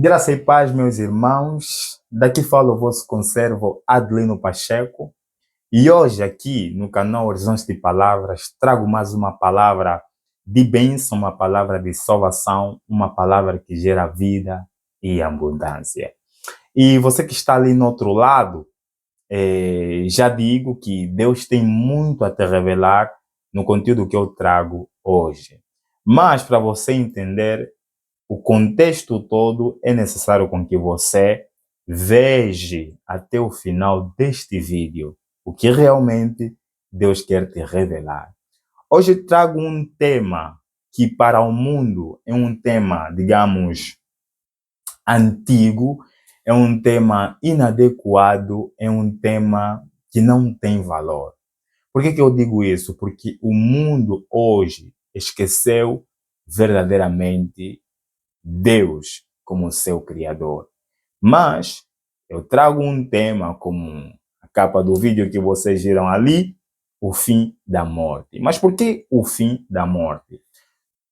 Graça e paz, meus irmãos. Daqui fala o vosso conservo Adelino Pacheco. E hoje, aqui no canal Horizontes de Palavras, trago mais uma palavra de bênção, uma palavra de salvação, uma palavra que gera vida e abundância. E você que está ali no outro lado, já digo que Deus tem muito a te revelar no conteúdo que eu trago hoje. Mas, para você entender o contexto todo, é necessário com que você veja até o final deste vídeo o que realmente Deus quer te revelar. Hoje trago um tema que para o mundo é um tema, digamos, antigo, é um tema inadequado, é um tema que não tem valor. Por que eu digo isso? Porque o mundo hoje esqueceu verdadeiramente Deus como seu Criador. Mas eu trago um tema como a capa do vídeo que vocês viram ali, o fim da morte. Mas por que o fim da morte?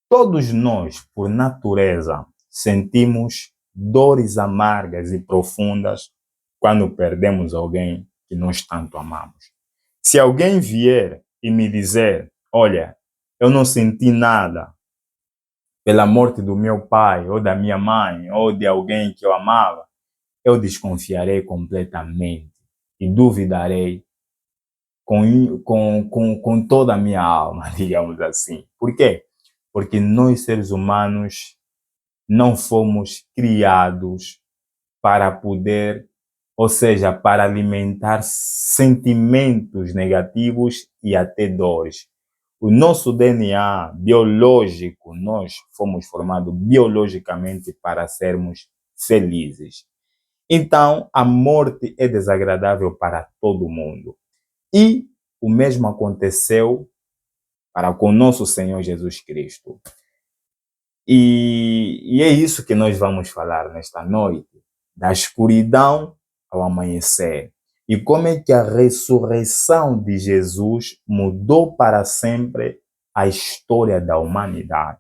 Todos nós, por natureza, sentimos dores amargas e profundas quando perdemos alguém que nós tanto amamos. Se alguém vier e me dizer, olha, eu não senti nada pela morte do meu pai, ou da minha mãe, ou de alguém que eu amava, eu desconfiarei completamente e duvidarei com toda a minha alma, digamos assim. Por quê? Porque nós, seres humanos, não fomos criados para poder, ou seja, para alimentar sentimentos negativos e até dores. O nosso DNA biológico, nós fomos formados biologicamente para sermos felizes. Então, a morte é desagradável para todo mundo. E o mesmo aconteceu para com nosso Senhor Jesus Cristo. E é isso que nós vamos falar nesta noite, da escuridão ao amanhecer. E como é que a ressurreição de Jesus mudou para sempre a história da humanidade.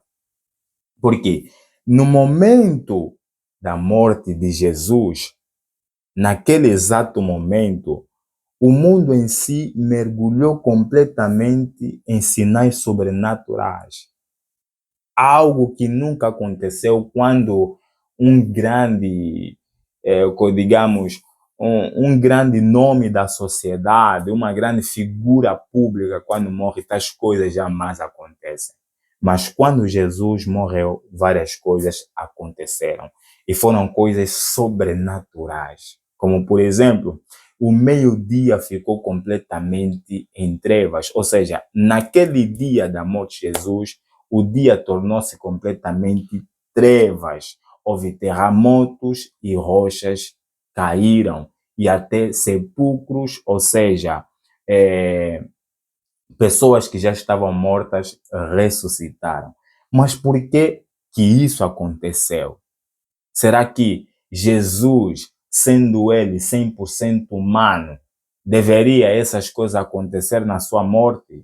Porque no momento da morte de Jesus, naquele exato momento, o mundo em si mergulhou completamente em sinais sobrenaturais. Algo que nunca aconteceu quando um grande, digamos, um grande nome da sociedade, uma grande figura pública, quando morre, tais coisas jamais acontecem. Mas quando Jesus morreu, várias coisas aconteceram. E foram coisas sobrenaturais. Como, por exemplo, o meio-dia ficou completamente em trevas. Ou seja, naquele dia da morte de Jesus, o dia tornou-se completamente trevas. Houve terremotos e rochas caíram. E até sepulcros, ou seja, pessoas que já estavam mortas ressuscitaram. Mas por que isso aconteceu? Será que Jesus, sendo ele 100% humano, deveria essas coisas acontecer na sua morte?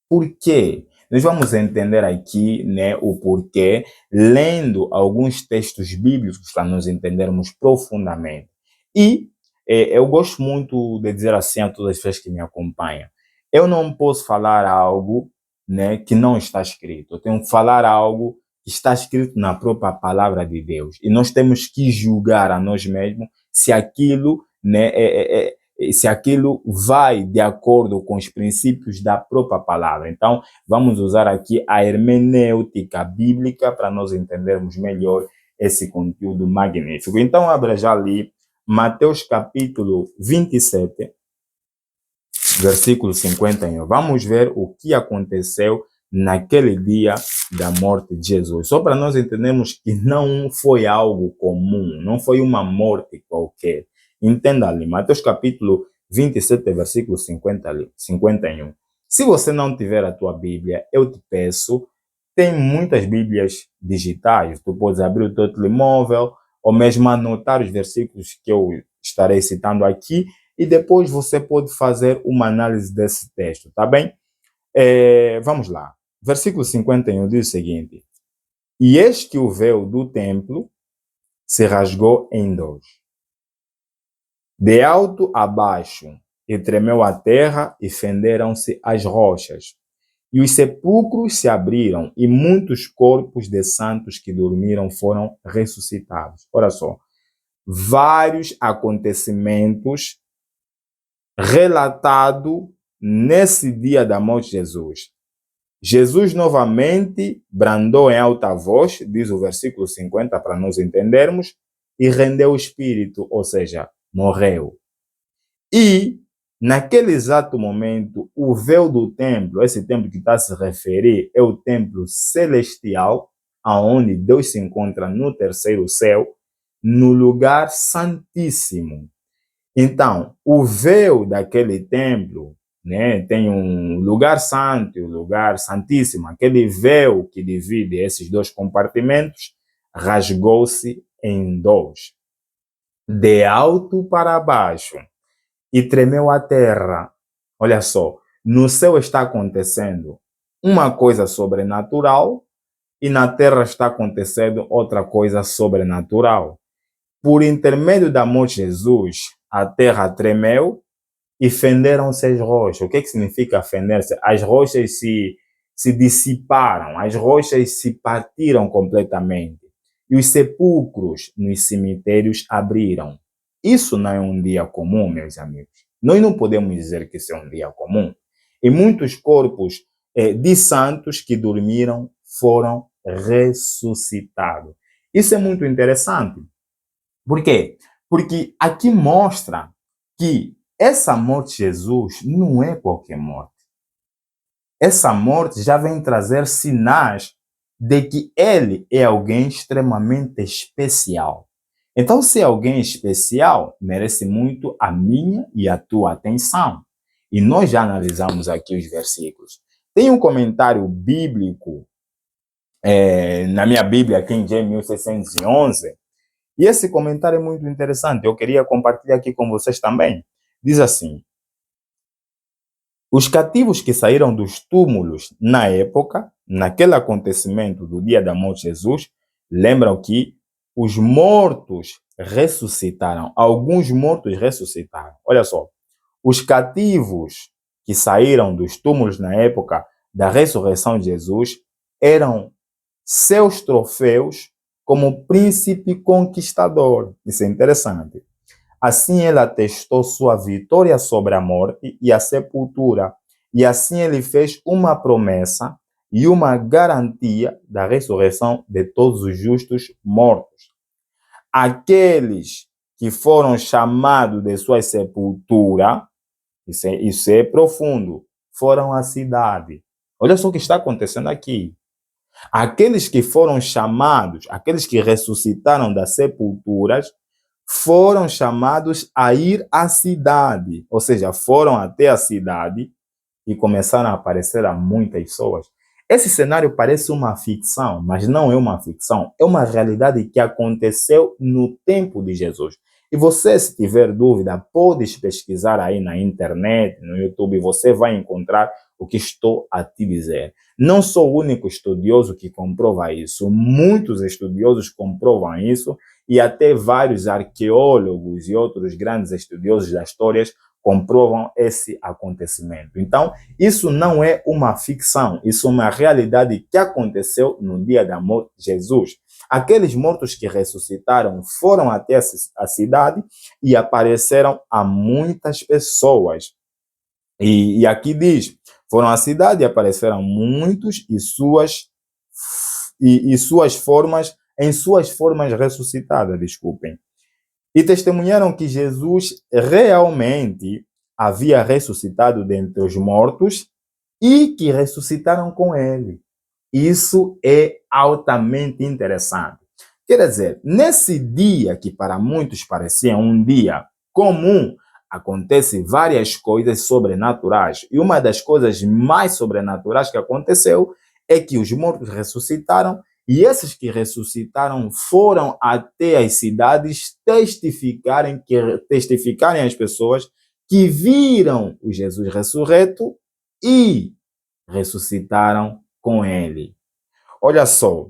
Por quê? Nós vamos entender aqui, né, o porquê, lendo alguns textos bíblicos para nós entendermos profundamente. E eu gosto muito de dizer assim a todas as pessoas que me acompanham, eu não posso falar algo, né, que não está escrito. Eu tenho que falar algo que está escrito na própria palavra de Deus. E nós temos que julgar a nós mesmos se aquilo, né, se aquilo vai de acordo com os princípios da própria palavra. Então, vamos usar aqui a hermenêutica bíblica para nós entendermos melhor esse conteúdo magnífico. Então, abra já ali Mateus capítulo 27, versículo 51. Vamos ver o que aconteceu naquele dia da morte de Jesus. Só para nós entendermos que não foi algo comum, não foi uma morte qualquer. Entenda ali, Mateus capítulo 27, versículo 51. Se você não tiver a tua Bíblia, eu te peço, tem muitas Bíblias digitais. Tu podes abrir o teu telemóvel ou mesmo anotar os versículos que eu estarei citando aqui e depois você pode fazer uma análise desse texto, tá bem? Vamos lá. Versículo 51 diz o seguinte: E eis que o véu do templo se rasgou em dois, de alto a baixo, e tremeu a terra e fenderam-se as rochas. E os sepulcros se abriram, e muitos corpos de santos que dormiram foram ressuscitados. Olha só, vários acontecimentos relatados nesse dia da morte de Jesus. Jesus novamente brandou em alta voz, diz o versículo 50 para nós entendermos, e rendeu o espírito, ou seja, morreu. E, naquele exato momento, o véu do templo, esse templo que está a se referir, é o templo celestial, aonde Deus se encontra no terceiro céu, no lugar santíssimo. Então, o véu daquele templo, né, tem um lugar santo e um lugar santíssimo. Aquele véu que divide esses dois compartimentos rasgou-se em dois, de alto para baixo, e tremeu a terra. Olha só, no céu está acontecendo uma coisa sobrenatural e na terra está acontecendo outra coisa sobrenatural. Por intermédio da morte de Jesus, a terra tremeu e fenderam-se as rochas. O que significa fender-se? As rochas se dissiparam, as rochas se partiram completamente. E os sepulcros nos cemitérios abriram. Isso não é um dia comum, meus amigos. Nós não podemos dizer que isso é um dia comum. E muitos corpos de santos que dormiram foram ressuscitados. Isso é muito interessante. Por quê? Porque aqui mostra que essa morte de Jesus não é qualquer morte. Essa morte já vem trazer sinais de que ele é alguém extremamente especial. Então, se é alguém especial, merece muito a minha e a tua atenção. E nós já analisamos aqui os versículos. Tem um comentário bíblico na minha Bíblia, King James 1611, e esse comentário é muito interessante. Eu queria compartilhar aqui com vocês também. Diz assim: os cativos que saíram dos túmulos na época, naquele acontecimento do dia da morte de Jesus, lembram que os mortos ressuscitaram. Alguns mortos ressuscitaram. Olha só, os cativos que saíram dos túmulos na época da ressurreição de Jesus eram seus troféus como príncipe conquistador. Isso é interessante. Assim ele atestou sua vitória sobre a morte e a sepultura, e assim ele fez uma promessa e uma garantia da ressurreição de todos os justos mortos. Aqueles que foram chamados de sua sepultura, isso é profundo, foram à cidade. Olha só o que está acontecendo aqui. Aqueles que foram chamados, aqueles que ressuscitaram das sepulturas, foram chamados a ir à cidade, ou seja, foram até a cidade e começaram a aparecer a muitas pessoas. Esse cenário parece uma ficção, mas não é uma ficção, é uma realidade que aconteceu no tempo de Jesus. E você, se tiver dúvida, pode pesquisar aí na internet, no YouTube, você vai encontrar o que estou a te dizer. Não sou o único estudioso que comprova isso, muitos estudiosos comprovam isso, e até vários arqueólogos e outros grandes estudiosos das histórias comprovam esse acontecimento. Então, isso não é uma ficção, isso é uma realidade que aconteceu no dia da morte de Jesus. Aqueles mortos que ressuscitaram foram até a cidade e apareceram a muitas pessoas. E aqui diz, foram à cidade e apareceram muitos em suas formas ressuscitadas, desculpem. E testemunharam que Jesus realmente havia ressuscitado dentre os mortos e que ressuscitaram com ele. Isso é altamente interessante. Quer dizer, nesse dia que para muitos parecia um dia comum, acontecem várias coisas sobrenaturais. E uma das coisas mais sobrenaturais que aconteceu é que os mortos ressuscitaram e esses que ressuscitaram foram até as cidades testificarem às pessoas que viram o Jesus ressurreto e ressuscitaram com ele. Olha só.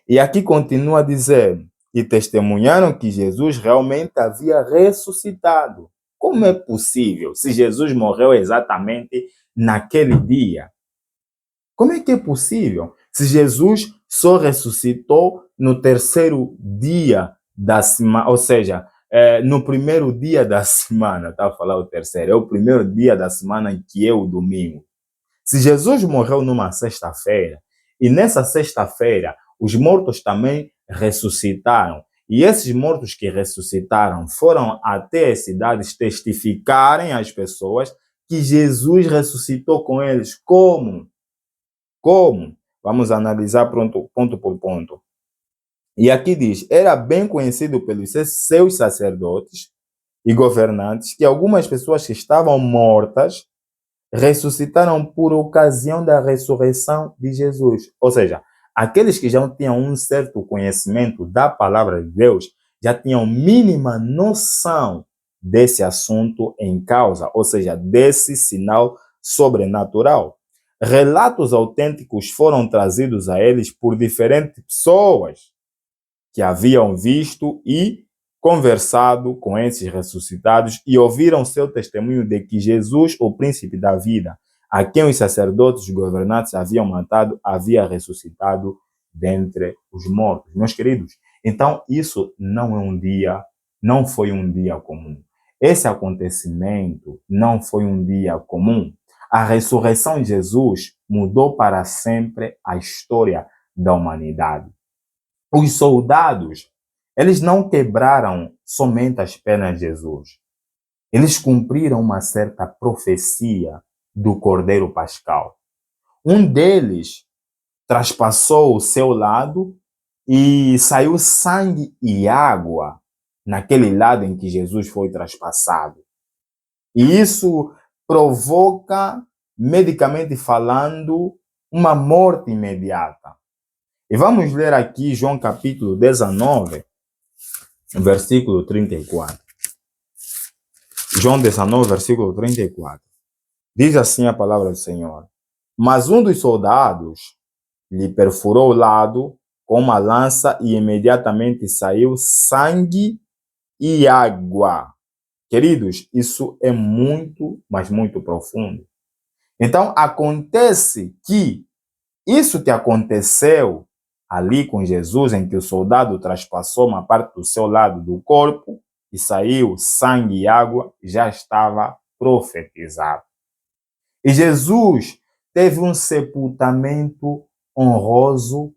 E aqui continua a dizer, e testemunharam que Jesus realmente havia ressuscitado. Como é possível se Jesus morreu exatamente naquele dia? Como é que é possível se Jesus só ressuscitou no terceiro dia da semana, ou seja, no primeiro dia da semana, tá a falar o terceiro, é o primeiro dia da semana que é o domingo. Se Jesus morreu numa sexta-feira, e nessa sexta-feira os mortos também ressuscitaram, e esses mortos que ressuscitaram foram até as cidades testificarem às pessoas que Jesus ressuscitou com eles. Como? Como? Vamos analisar ponto por ponto. E aqui diz: era bem conhecido pelos seus sacerdotes e governantes que algumas pessoas que estavam mortas ressuscitaram por ocasião da ressurreição de Jesus. Ou seja, aqueles que já tinham um certo conhecimento da palavra de Deus, já tinham mínima noção desse assunto em causa, ou seja, desse sinal sobrenatural. Relatos autênticos foram trazidos a eles por diferentes pessoas que haviam visto e conversado com esses ressuscitados e ouviram seu testemunho de que Jesus, o príncipe da vida, a quem os sacerdotes e governantes haviam matado, havia ressuscitado dentre os mortos. Meus queridos, então isso não foi um dia comum. Esse acontecimento não foi um dia comum. A ressurreição de Jesus mudou para sempre a história da humanidade. Os soldados, eles não quebraram somente as pernas de Jesus. Eles cumpriram uma certa profecia do Cordeiro Pascal. Um deles traspassou o seu lado e saiu sangue e água naquele lado em que Jesus foi traspassado. E isso provoca, medicamente falando, uma morte imediata. E vamos ler aqui João capítulo 19, versículo 34. João 19, versículo 34. Diz assim a palavra do Senhor: mas um dos soldados lhe perfurou o lado com uma lança e imediatamente saiu sangue e água. Queridos, isso é muito, mas muito profundo. Então, acontece que isso que aconteceu ali com Jesus, em que o soldado traspassou uma parte do seu lado do corpo e saiu sangue e água, já estava profetizado. E Jesus teve um sepultamento honroso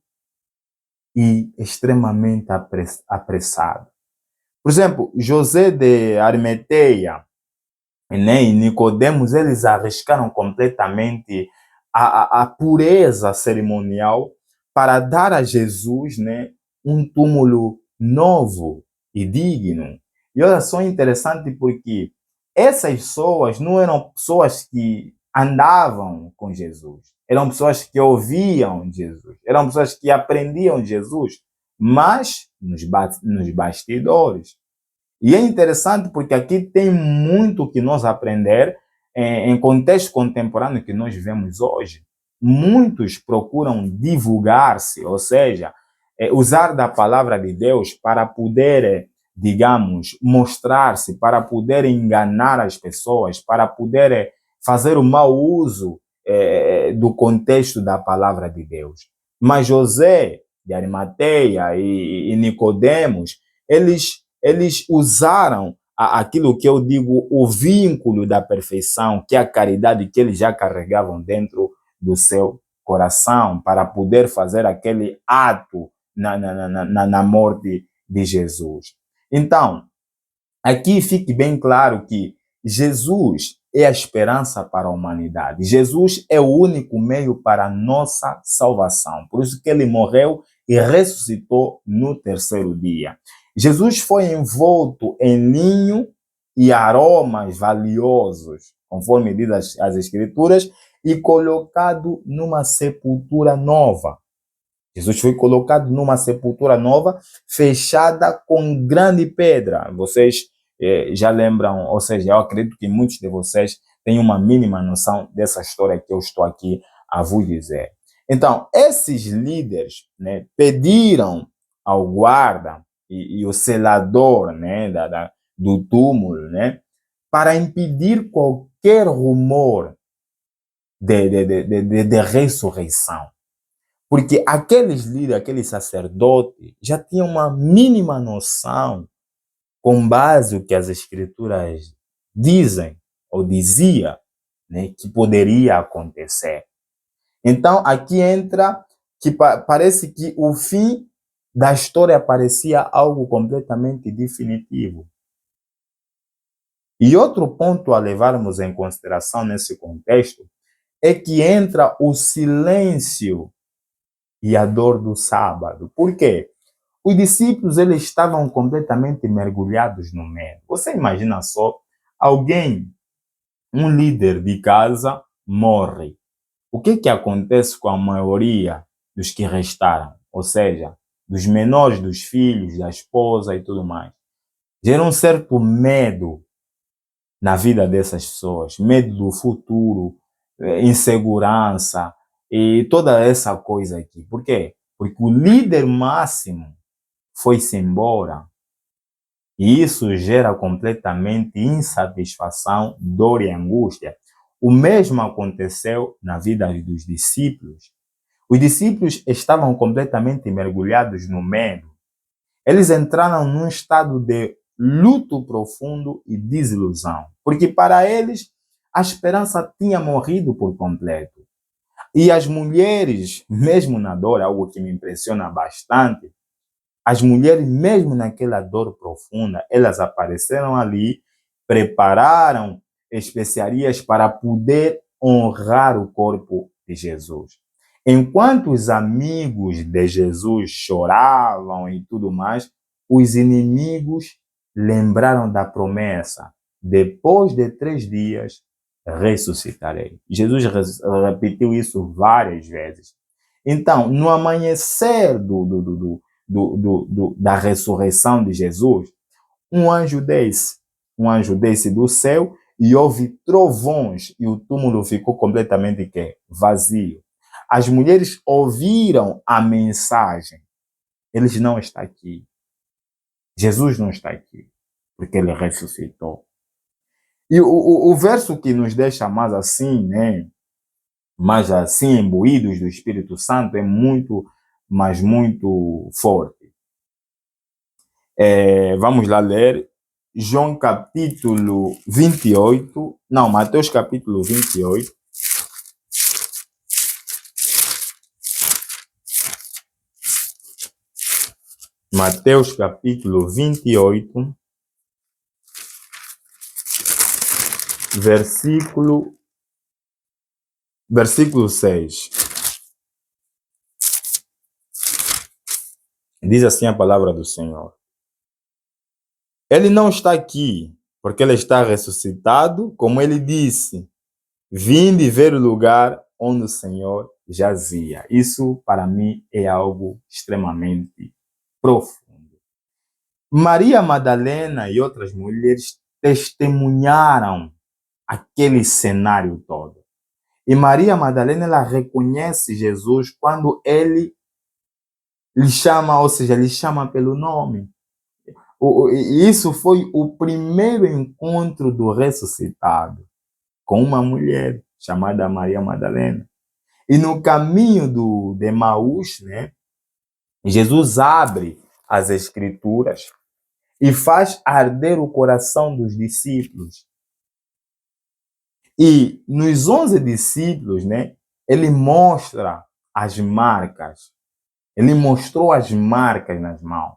e extremamente apressado. Por exemplo, José de Arimateia, né, e Nicodemos, eles arriscaram completamente a pureza cerimonial para dar a Jesus, né, um túmulo novo e digno. E olha só, interessante porque essas pessoas não eram pessoas que andavam com Jesus, eram pessoas que ouviam Jesus, eram pessoas que aprendiam Jesus, mas nos bastidores. E é interessante porque aqui tem muito que nós aprender em contexto contemporâneo que nós vivemos hoje. Muitos procuram divulgar-se, ou seja, usar da palavra de Deus para poder, digamos, mostrar-se, para poder enganar as pessoas, para poder fazer o mau uso do contexto da palavra de Deus. Mas José de Arimateia e Nicodemos, eles usaram aquilo que eu digo, o vínculo da perfeição, que é a caridade que eles já carregavam dentro do seu coração, para poder fazer aquele ato na morte de Jesus. Então, aqui fique bem claro que Jesus é a esperança para a humanidade. Jesus é o único meio para a nossa salvação. Por isso que ele morreu e ressuscitou no terceiro dia. Jesus foi envolto em linho e aromas valiosos, conforme diz as Escrituras, e colocado numa sepultura nova. Jesus foi colocado numa sepultura nova, fechada com grande pedra. Vocês já lembram, ou seja, eu acredito que muitos de vocês têm uma mínima noção dessa história que eu estou aqui a vos dizer. Então, esses líderes, né, pediram ao guarda e o selador, né, do túmulo, né, para impedir qualquer rumor de ressurreição. Porque aqueles líderes, aqueles sacerdotes, já tinham uma mínima noção, com base no que as escrituras dizem, ou dizia, né, que poderia acontecer. Então, aqui entra que parece que o fim da história parecia algo completamente definitivo. E outro ponto a levarmos em consideração nesse contexto é que entra o silêncio e a dor do sábado. Por quê? Os discípulos eles estavam completamente mergulhados no medo. Você imagina só, alguém, um líder de casa, morre. O que acontece com a maioria dos que restaram? Ou seja, dos menores, dos filhos, da esposa e tudo mais. Gera um certo medo na vida dessas pessoas. Medo do futuro, insegurança e toda essa coisa aqui. Por quê? Porque o líder máximo foi-se embora. E isso gera completamente insatisfação, dor e angústia. O mesmo aconteceu na vida dos discípulos. Os discípulos estavam completamente mergulhados no medo. Eles entraram num estado de luto profundo e desilusão, porque para eles a esperança tinha morrido por completo. E as mulheres, mesmo na dor, algo que me impressiona bastante, as mulheres, mesmo naquela dor profunda, elas apareceram ali, prepararam especiarias para poder honrar o corpo de Jesus. Enquanto os amigos de Jesus choravam e tudo mais, os inimigos lembraram da promessa: depois de 3 dias, ressuscitarei. Jesus repetiu isso várias vezes. Então, no amanhecer da ressurreição de Jesus, um anjo desce do céu e houve trovões e o túmulo ficou completamente vazio. As mulheres ouviram a mensagem. Ele não está aqui. Jesus não está aqui, porque ele ressuscitou. E o verso que nos deixa mais assim, né, mais assim imbuídos do Espírito Santo é muito, mas muito forte. Vamos lá ler João capítulo 28, não, Mateus capítulo 28. Mateus capítulo 28, versículo 6. Diz assim a palavra do Senhor. Ele não está aqui, porque ele está ressuscitado, como ele disse. Vinde ver o lugar onde o Senhor jazia. Isso, para mim, é algo extremamente profundo. Maria Madalena e outras mulheres testemunharam aquele cenário todo. E Maria Madalena, ela reconhece Jesus quando ele lhe chama, ou seja, lhe chama pelo nome. Isso foi o primeiro encontro do ressuscitado com uma mulher chamada Maria Madalena. E no caminho de Emaús, né, Jesus abre as escrituras e faz arder o coração dos discípulos. E nos 11 discípulos, né, ele mostra as marcas. Ele mostrou as marcas nas mãos,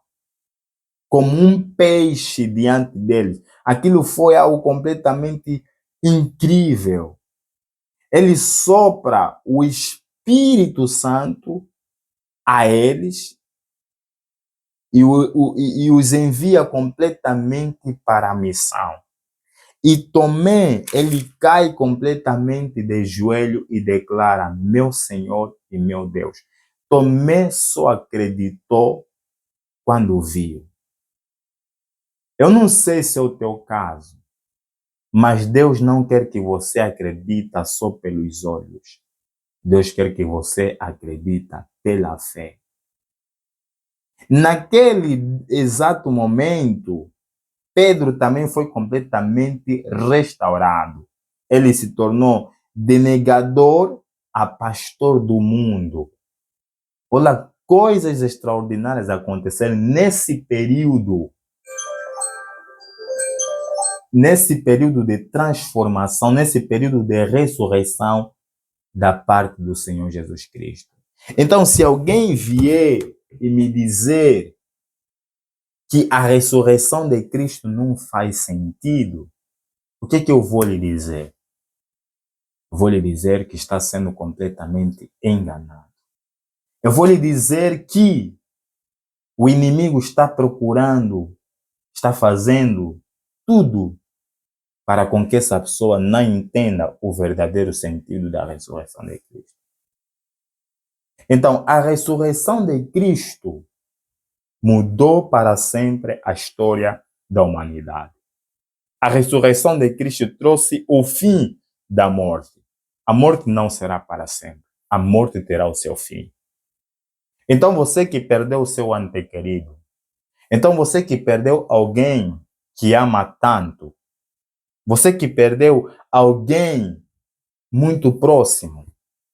como um peixe diante deles. Aquilo foi algo completamente incrível. Ele sopra o Espírito Santo a eles e os envia completamente para a missão. E Tomé, ele cai completamente de joelho e declara: meu Senhor e meu Deus. Tomé só acreditou quando viu. Eu não sei se é o teu caso, mas Deus não quer que você acredite só pelos olhos. Deus quer que você acredite pela fé. Naquele exato momento, Pedro também foi completamente restaurado. Ele se tornou denegador a pastor do mundo. Olha, coisas extraordinárias aconteceram nesse período de transformação, nesse período de ressurreição da parte do Senhor Jesus Cristo. Então, se alguém vier e me dizer que a ressurreição de Cristo não faz sentido, o que eu vou lhe dizer? Vou lhe dizer que está sendo completamente enganado. Eu vou lhe dizer que o inimigo está procurando, está fazendo tudo para com que essa pessoa não entenda o verdadeiro sentido da ressurreição de Cristo. Então, a ressurreição de Cristo mudou para sempre a história da humanidade. A ressurreição de Cristo trouxe o fim da morte. A morte não será para sempre. A morte terá o seu fim. Então, você que perdeu o seu ente querido, então você que perdeu alguém que ama tanto, você que perdeu alguém muito próximo,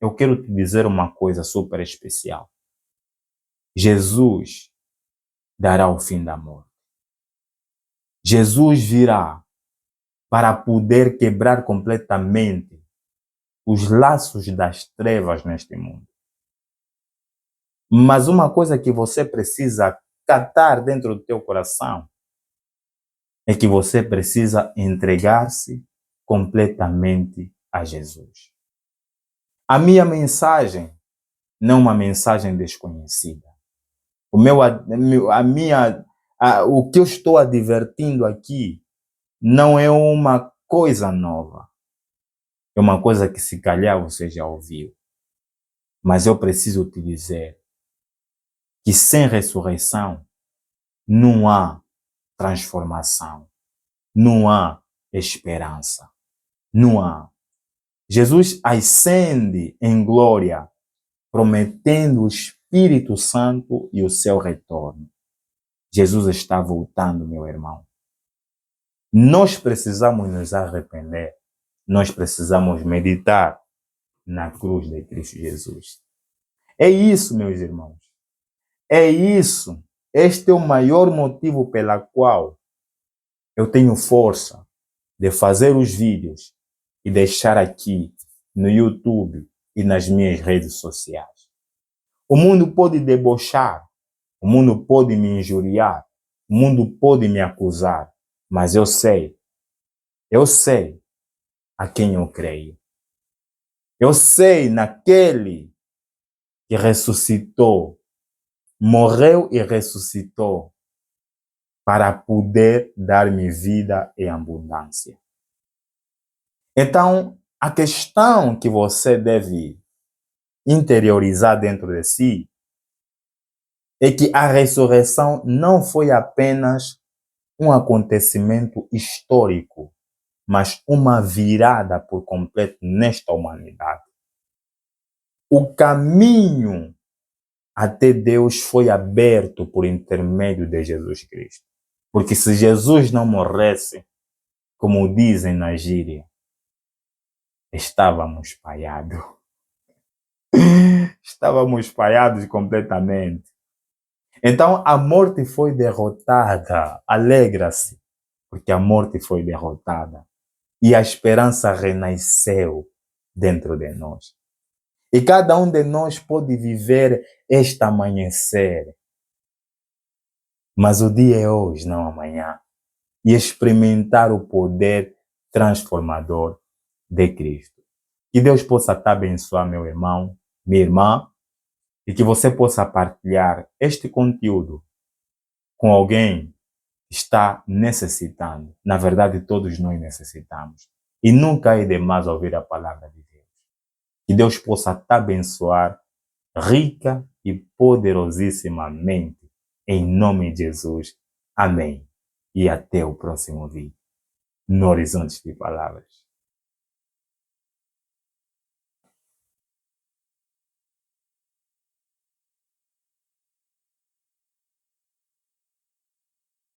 eu quero te dizer uma coisa super especial. Jesus dará o fim da morte. Jesus virá para poder quebrar completamente os laços das trevas neste mundo. Mas uma coisa que você precisa catar dentro do teu coração é que você precisa entregar-se completamente a Jesus. A minha mensagem não é uma mensagem desconhecida. O que eu estou advertindo aqui não é uma coisa nova. É uma coisa que se calhar você já ouviu. Mas eu preciso te dizer que sem ressurreição não há transformação, não há esperança, não há. Jesus ascende em glória, prometendo o Espírito Santo e o seu retorno. Jesus está voltando, meu irmão. Nós precisamos nos arrepender, nós precisamos meditar na cruz de Cristo Jesus. É isso, meus irmãos. É isso. Este é o maior motivo pela qual eu tenho força de fazer os vídeos e deixar aqui no YouTube e nas minhas redes sociais. O mundo pode debochar, o mundo pode me injuriar, o mundo pode me acusar, mas eu sei a quem eu creio. Eu sei naquele que ressuscitou, morreu e ressuscitou para poder dar-me vida em abundância. Então, a questão que você deve interiorizar dentro de si é que a ressurreição não foi apenas um acontecimento histórico, mas uma virada por completo nesta humanidade. O caminho até Deus foi aberto por intermédio de Jesus Cristo. Porque se Jesus não morresse, como dizem na gíria, estávamos espalhados. Estávamos espalhados completamente. Então a morte foi derrotada. Alegra-se, porque a morte foi derrotada. E a esperança renasceu dentro de nós. E cada um de nós pode viver este amanhecer. Mas o dia é hoje, não amanhã. E experimentar o poder transformador de Cristo. Que Deus possa te abençoar, meu irmão, minha irmã, e que você possa partilhar este conteúdo com alguém que está necessitando. Na verdade, todos nós necessitamos. E nunca é demais ouvir a palavra de Deus. Que Deus possa te abençoar rica e poderosissimamente. Em nome de Jesus. Amém. E até o próximo vídeo no Horizonte de Palavras.